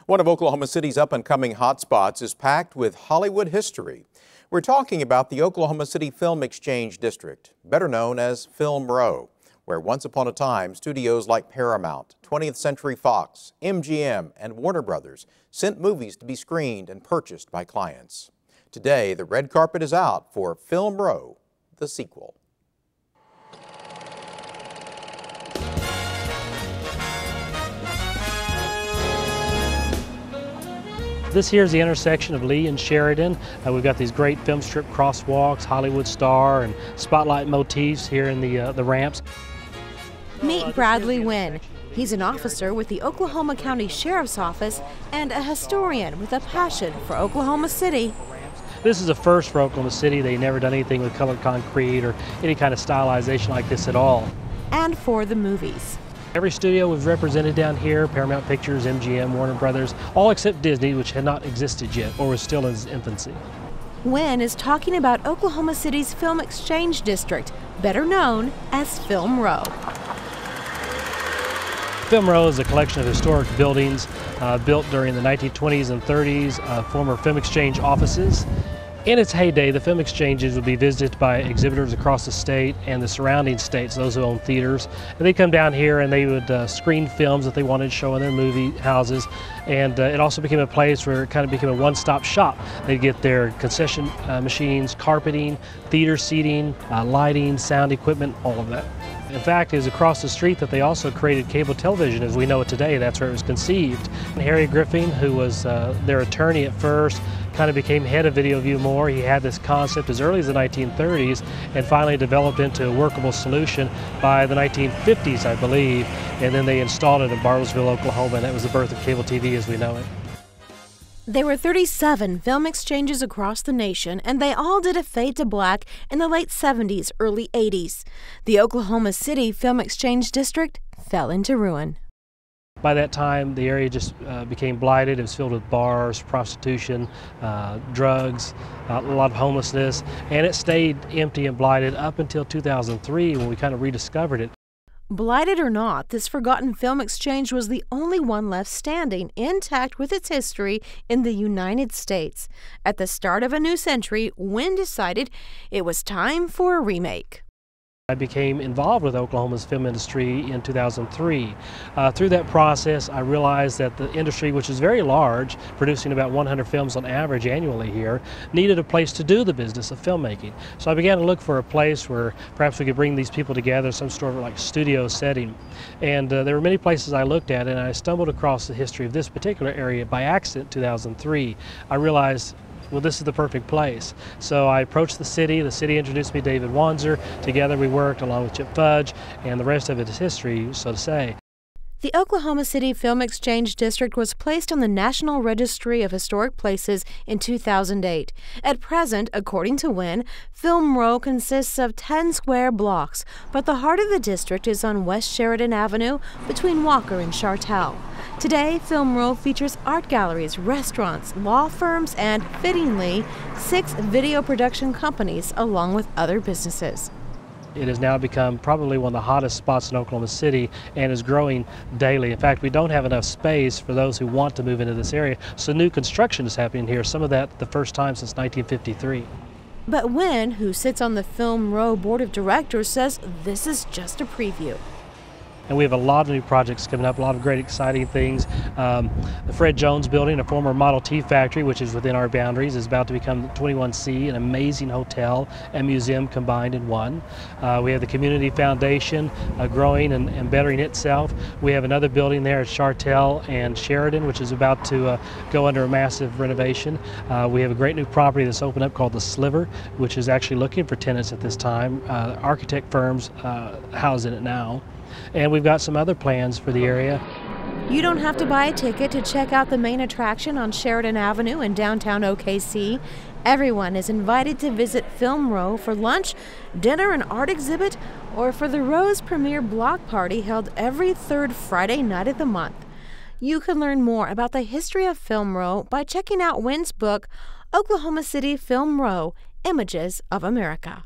One of Oklahoma City's up-and-coming hotspots is packed with Hollywood history. We're talking about the Oklahoma City Film Exchange District, better known as Film Row, where once upon a time studios like Paramount, 20th Century Fox, MGM, and Warner Brothers sent movies to be screened and purchased by clients. Today, the red carpet is out for Film Row, the sequel. This here is the intersection of Lee and Sheridan. We've got these great film strip crosswalks, Hollywood Star, and spotlight motifs here in the ramps. Meet Bradley Wynn. He's an officer with the Oklahoma County Sheriff's Office and a historian with a passion for Oklahoma City. This is a first for Oklahoma City. They've never done anything with colored concrete or any kind of stylization like this at all. And for the movies. Every studio was represented down here, Paramount Pictures, MGM, Warner Brothers, all except Disney, which had not existed yet or was still in its infancy. Wynn is talking about Oklahoma City's Film Exchange District, better known as Film Row. Film Row is a collection of historic buildings built during the 1920s and 30s, former Film Exchange offices. In its heyday, the film exchanges would be visited by exhibitors across the state and the surrounding states, those who own theaters. And they'd come down here and they would screen films that they wanted to show in their movie houses. And it also became a place where it kind of became a one-stop shop. They'd get their concession machines, carpeting, theater seating, lighting, sound equipment, all of that. In fact, it was across the street that they also created cable television as we know it today. That's where it was conceived. And Harry Griffin, who was their attorney at first, kind of became head of Video View More. He had this concept as early as the 1930s and finally developed into a workable solution by the 1950s, I believe. And then they installed it in Bartlesville, Oklahoma, and that was the birth of cable TV as we know it. There were 37 film exchanges across the nation, and they all did a fade to black in the late 70s, early 80s. The Oklahoma City Film Exchange District fell into ruin. By that time, the area just became blighted. It was filled with bars, prostitution, drugs, a lot of homelessness, and it stayed empty and blighted up until 2003 when we kind of rediscovered it. Blighted or not, this forgotten film exchange was the only one left standing, intact with its history in the United States. At the start of a new century, Wynn decided it was time for a remake. I became involved with Oklahoma's film industry in 2003. Through that process, I realized that the industry, which is very large, producing about 100 films on average annually here, needed a place to do the business of filmmaking. So I began to look for a place where perhaps we could bring these people together, some sort of like studio setting. And there were many places I looked at, and I stumbled across the history of this particular area by accident in 2003. I realized, well, this is the perfect place. So I approached the city introduced me to David Wanzer. Together we worked along with Chip Fudge, and the rest of it is history, so to say. The Oklahoma City Film Exchange District was placed on the National Registry of Historic Places in 2008. At present, according to Wynn, Film Row consists of 10 square blocks, but the heart of the district is on West Sheridan Avenue between Walker and Chartel. Today, Film Row features art galleries, restaurants, law firms, and, fittingly, 6 video production companies along with other businesses. It has now become probably one of the hottest spots in Oklahoma City and is growing daily. In fact, we don't have enough space for those who want to move into this area, so new construction is happening here, some of that the first time since 1953. But Wynn, who sits on the Film Row Board of Directors, says this is just a preview. And we have a lot of new projects coming up, a lot of great exciting things. The Fred Jones building, a former Model T factory, which is within our boundaries, is about to become the 21C, an amazing hotel and museum combined in one. We have the Community Foundation growing and bettering itself. We have another building there at Chartel and Sheridan, which is about to go under a massive renovation. We have a great new property that's opened up called the Sliver, which is actually looking for tenants at this time. Architect firms house in it now. And we've got some other plans for the area. You don't have to buy a ticket to check out the main attraction on Sheridan Avenue in downtown OKC. Everyone is invited to visit Film Row for lunch, dinner, an art exhibit, or for the Row's premiere block party held every third Friday night of the month. You can learn more about the history of Film Row by checking out Wynn's book, Oklahoma City Film Row, Images of America.